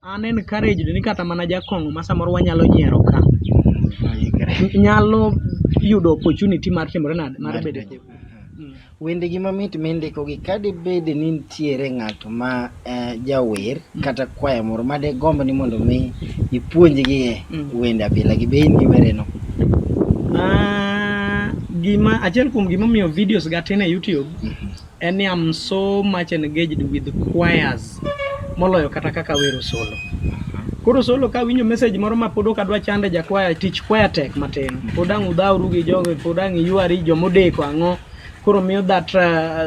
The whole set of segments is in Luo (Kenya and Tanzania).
An encouraged ni kata mana jakong'o ma samoro wanyalo nyiero ka nyalo yudo opportunity mar timore nade mar bedo wende gi mamit mindiko gi kadi bede ni nitiere ng'ato ma jawer kata kwaya moro ma de gombo ni mondo mi ipuonjgi wende abila gi be in giwere no. Gima achiel kuom gima miyo videos ga tin e YouTube en ni I'm so much engaged with choirs moloyo kata kaka wero solo. Koro solo ka winjo message moro ma pod ok adwa chande jakwaya tich kwaya tek matin. Pod ang' udhawru gi jogo, pod ang' iyuari jomodeko ang'o. Koro miyo that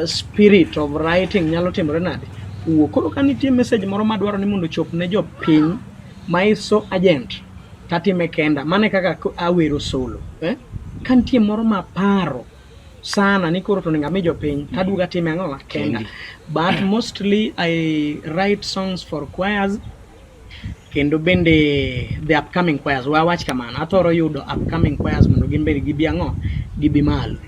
spirit of writing nyalo timore nade. Koro ka nitie message moro ma dwaro ni mondo chop ne jopiny ma iso agent tatime kenda. Mane kaka awero solo. Ka nitie moro ma paro sana ni koro to ninga mi jopiny taduga time ang'o kenda. But mostly I write songs for choirs kendo bende the upcoming choirs wawach kamano athoro yudo upcoming choirs mondo gimbe gibi ang'o gibi malo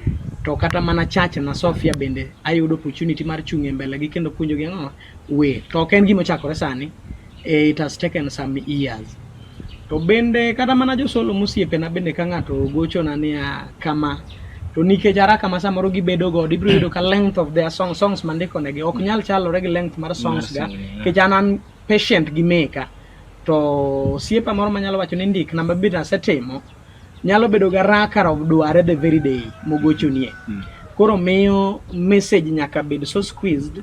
to kata mana church na Sofia bende ayudo opportunity mar chung'e mbele gi kendo puonjo gi ang'o we to ok en gima chakore sani, it has taken some years. To bende kata mana jo solo musiepe na bende ka ng'ato gocho na ni kama to nikech haraka ma samoro gibedo go ibiro yudo ka length of their songs mandiko negi ok nyal chalore gi length mar songs ga kech an patient gi maker to siepa moro manyalo wacho ni ndik namba bit asetimo nyalo bedo ga raka of dware the very day mogocho nie. Koro miyo message nyaka bed so squeezed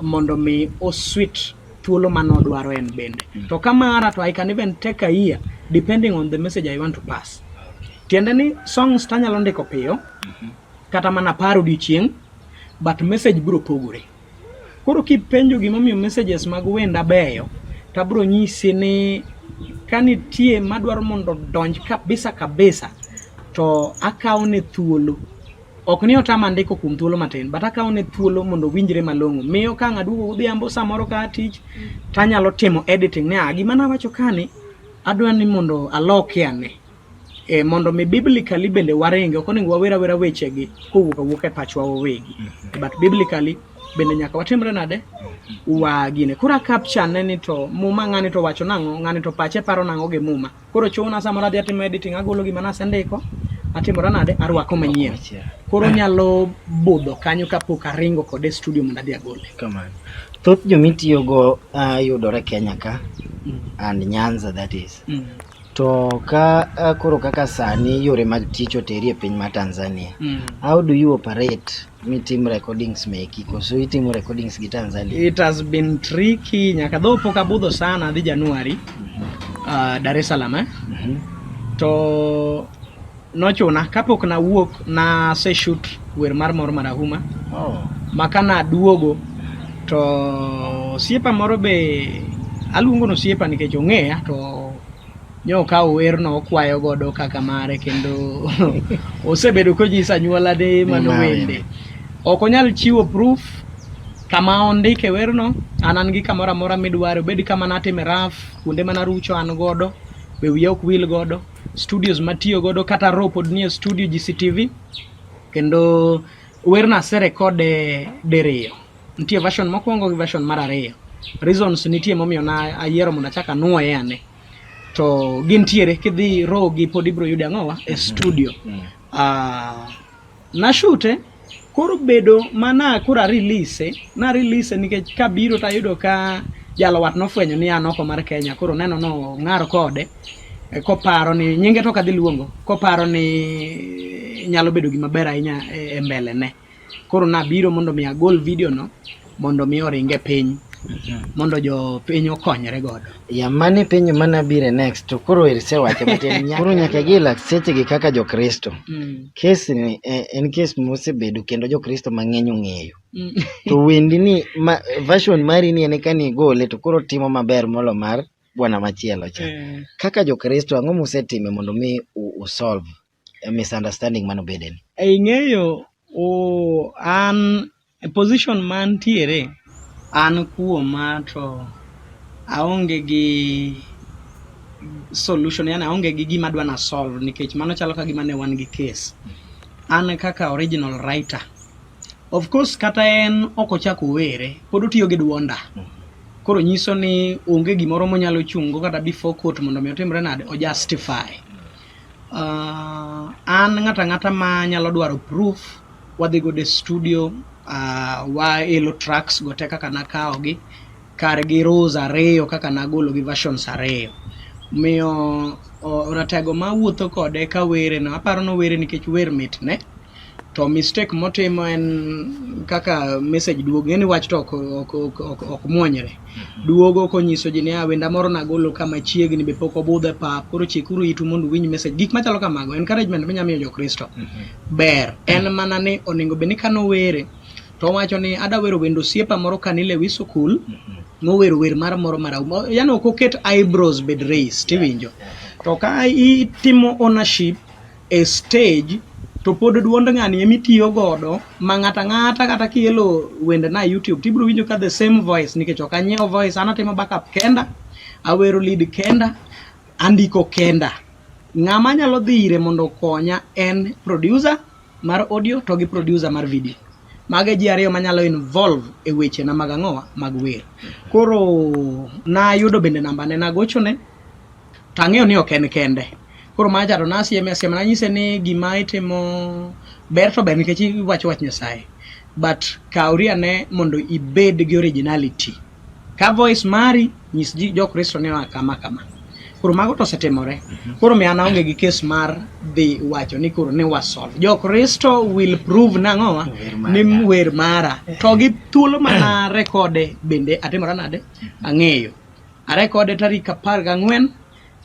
mondo mi o sweet thuolo manodwaro en bende. To kamara to I can even take a year depending on the message I want to pass. Tiende ni songs tanyalo ndiko piyo kata mana paro dichieng but message biro pogore. Koro kipenjo gimomiyo messages mag wenda beyo tabro nyisi ni kanitie madwaro mondo donj kabisa to akawo ne thuolo. Ok ni otama ndiko kuom thuolo matin but akawo ne thuolo mondo winjre malong'o. Miyo ka ng'aduogo godhiambo samoro ka tich tanyalo timo editing ne gima nawacho kani adwa ni mondo aloke ane. Mondo mi biblically bende waringe ok onego wawera wechegi kowuok e pachwa wawegi but biblically bende nyaka watimre nade wagine. Kura capture ne to muma ng'ani to wacho nang'o ng'ani to pache paro nang'o ge muma. Koro chuna samoro adhi atimo editing agolo gima nasendiko atimora nade arwako manyien. Koro nyalo budho kanyo kapok aringo kode studio mondo adhi agole. Kamano. Thoth jomitiyo go yudore Kenya ka and Nyanza that is. To ka koro kaka sani yore mag tich oteri e piny ma Tanzania. How do you operate meeting recordings meki? Koso itimo recordings gi Tanzania? It has been tricky nyaka dho pok abudho sana dhi Januari Dar es Salaam to nochuna kapok na wuok na se shoot wer mar moro marahuma makana duogo to siepa moro be aluongo no siepa nikech ong'eya to nyoka werno okwayo godo kaka mare kendo osebedo kojisa nyuola de mano wende ok onyal chiwo proof kama ondike werno anan gi kamora mora midwaro bed kama natime raf kuonde mana rucho an godo be wiya ok wil godo studios matiyo godo kata pod nie studio GCTV kendo werna se record deriyo nitie version mokwongo gi version mar ariyo. Reasons nitie momiyo na ayiero mondo achaka nuoye ane to gintiere kidhi rogi pod ibro yude ang'owa e studio. Na shute koro bedo mana kura release nikech kabiro tayudo ka jalo wat nofwenyo ni an oko mar Kenya koro neno no ng'aro kode koparo ni nyinge to kadhi luongo koparo ni nyalo bedo gima ber ahinya e mbele ne. Koro nabiro mondo mi agol video no mondo mi oringe piny mondo jo piny okonyre godo. Ya mane penyo mana bire next to koro irsewache matin koro nyaka gila seche gi kaka jo Kristo. Case ni en case mosebedo kendo jo Kristo mang'eny ong'eyo. To wendi ni version mari ni ene kani gole to koro timo maber molo mar bwana machielo cha. Kaka jo Kristo ang'o musetime mondo mi solve a misunderstanding mano bedeni? Ing'eyo an position man tiere an kuoma to aonge gi solution yani aonge gi gima dwa na solve nikech mano chalo ka gima ne wan gi case. An kaka original writer of course kata en oko chako were pod otiyo gi duonda koro nyiso ni onge gimoro monyalo chungo kata before court mondo mi otimre nade o justify. An ng'ata ma nyalo dwaro proof wadhi go de studio wa elo tracks go te kaka nakawo gi kar gi rows 2 kaka nagolo gi versions 2 miyo ratego ma wuotho kode ka were no aparo no were nikech wer mitne to mistake motimo en kaka message duogo ngeni wach to ok muonyre duogo konyiso ji ni wenda moro nagolo kama chiegni be pok obudhe pa koro chikuru itu mondo winj message gik machalo kamago encouragement minyamiyo jo Kristo ber en mana ni onego be ni kano were to wacho ni ada wero wendo siepa moro kanile wiso cool nowero wer moro marau yani ok oket eyebrows bed raised tiwinjo to ka itimo ownership a stage to pod duond ng'ani emitiyo godo ma ng'ata kata kielo wende na YouTube tibro winjo ka the same voice nikech ok anyiewo voice ana timo backup kenda awero lead kenda andiko kenda ng'ama nyalo dhire mondo konya en producer mar audio to gi producer mar video mage ji ariyo manyalo involve e weche na mag ang'owa mag wer koro na yudo bende namba ne nagochone tang'eyo ni ok en kende koro maja to nasieme na nyise ni gima itimo ber to ber nikech iwacho wach Nyasaye but kauria ne mondo ibed gi originality ka voice mari nyis ji jo Kristo ne kama koro mago to setemore koro mi ana onge gi case mar dhi wacho ni koro ne wasolve jo Kristo will prove nang'owa ni wer mara to gi thuolo mana rekode bende atimora nade ang'eyo arekode tarik 14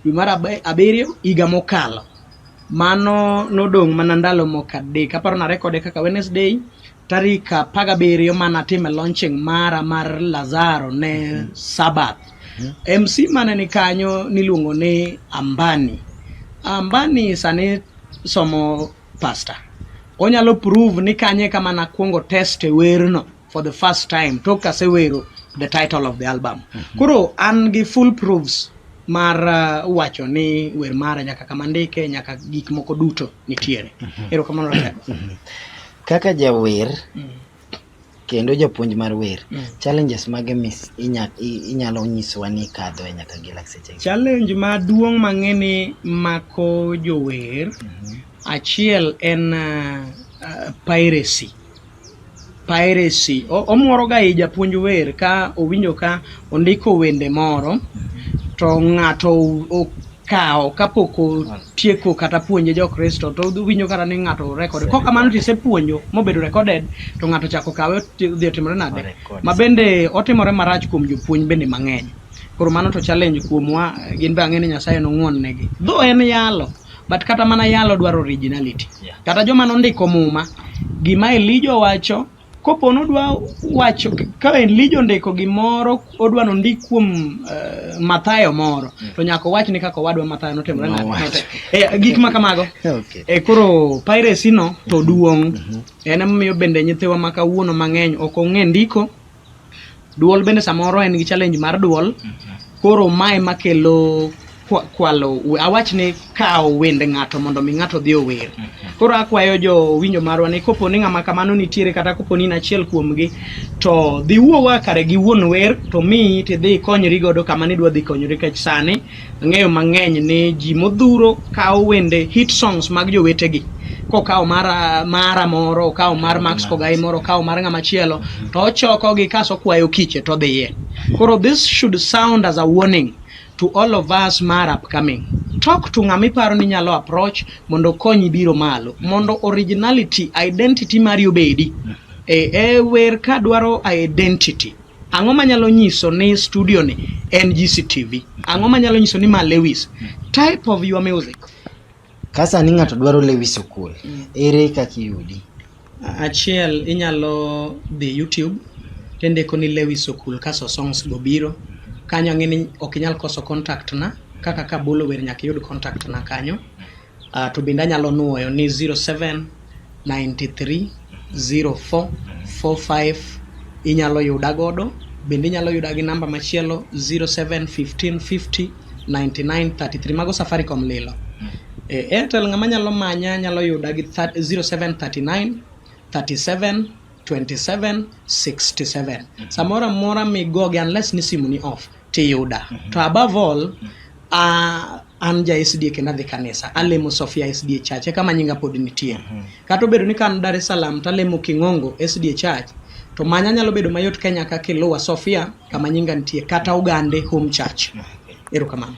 dwe mar 7 higa mokalo mano nodong' mana ndalo mokadek aparo na rekode kaka Wednesday tarik 17 mana time launching mara mar Lazaro ne Sabath MC mane ni kanyo niluongo ni Ambani sane somo pastor onyalo prove ni kanye kama na kuongo test werno for the first time to kase wero the title of the album koro an gi full proofs mar wacho ni wer mara nyaka kama ndike nyaka gik moko duto nitiere ero kamano ratego kaka jawer kendo japuonj mar wer challenges mage inyalo nyiswa ni kadho e nyaka gi lakseche challenge maduong' mang'eni mako jower achiel en piracy omoro ga i japuonj wer ka owinjo ka ondiko wende moro to ng'ato okawo kapok otieko kata puonje jo Kristo to winjo kata ni ng'ato record ko kamano tisepuonjo mobedo recorded to ng'ato chako kawe dhi otimore nade ma bende otimore marach kuom jopuonj bende mang'eny koro mano to challenge kuomwa gin be ang'eni Nyasaye nong'won negi dho en yalo but kata mana yalo dwaro originality kata joma nondiko muma gima Elijah wacho kopo nodwa wacho ka Elijah ndiko gimoro odwa nondik kuom Mathayo moro to nyaka wach ni kaka wadwa Mathayo notimore nade gik makamago koro piracy no to duong' en miyo bende nyithiwa makawuono mang'eny ok ong'e ndiko duol bende samoro en gi challenge mar duol koro mae makelo kwalo awach ni kawo wende ng'ato mondo mi ng'ato dhi ower koro akwayo jo winjo marwa ni kopo ni ng'ama kamano nitiere kata kopo ni achiel kuomgi to dhi wuowa kare gi wuon wer to mi ti dhi konyri godo kama ni dwa dhi konyri kech sani ng'eyo mang'eny ni ji modhuro kawo wende hit songs mag jowetegi kokawo mara moro okawo mar Max Kogai moro okawo mar ng'ama chielo to ochoko gi kaso kwayo kiche to dhiye koro this should sound as a warning to all of us mar upcoming. Talk to ng'ami paro ni nyalo approach mondo konyi biro malo mondo originality identity mari obedi wer ka dwaro identity ang'o manyalo nyiso ni studio ni en GCTV ang'o manyalo nyiso ni ma Lewis type of your music kasa ni ng'ato dwaro Lewis Okul ere kaka yudi achiel inyalo dhi YouTube tende ko ni Lewis Okul kaso songs go biro kanyo ng'eni ok inyal koso contact na kaka ka bolo wer nyaka yud contact na kanyo to bende anyalo nuoyo ni 07930445 inyalo yuda godo bende inyalo yuda gi namba machielo 0715509933 mago Safaricom lilo Airtel ng'ama nyalo manya nyalo yuda gi 073937 2767. Samora mora migoge unless ni simu ni off tiyuda. To above all, an ja SDA kenda dhi kanisa. Alemo Sofia SDA Church kama nyinga pod nitie. Kata obedo ni kan Dar es Salaam talemo Kingongo SDA Church. To manya nyalo bedo mayot Kenya ka Kiluwa Sofia kama nyinga nitie kata Ugande Home Church. Erokamano.